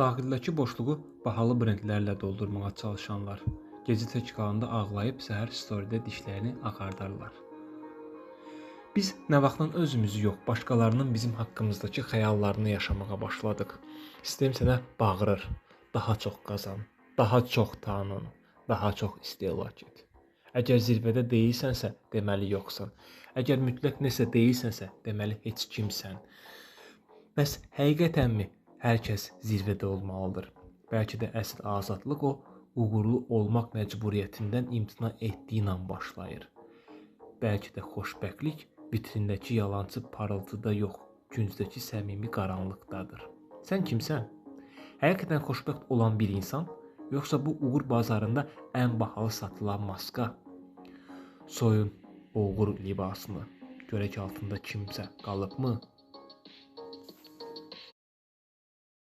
Daxildəki boşluğu bahalı brendlərlə doldurmağa çalışanlar, gecə tək qalanda ağlayıb səhər storydə dişlərini ağardarlar. Biz nə vaxtdan özümüzü yox, başqalarının bizim haqqımızdakı xəyallarını yaşamağa başladıq. Sistem sənə bağırır, daha çox qazan, daha çox tanın, daha çox istehlak et. Əgər zirvədə deyilsənsə, deməli yoxsan. Əgər mütləq nəsə deyilsənsə, deməli heç kimsən. Bəs həqiqətənmi hər kəs zirvədə olmalıdır? Bəlkə də əsl azadlıq o, uğurlu olmaq məcburiyyətindən imtina etdiyi an başlayır. Bəlkə də xoşbəxtlik vitrindəki yalançı parıltıda yox, küncdəki səmimi qaranlıqdadır. Sən kimsən? Həqiqətən xoşbəxt olan bir insan, yoxsa bu uğur bazarında ən bahalı satılan maska? Soyun o uğur libasını, görək altında kimsə qalıbmı?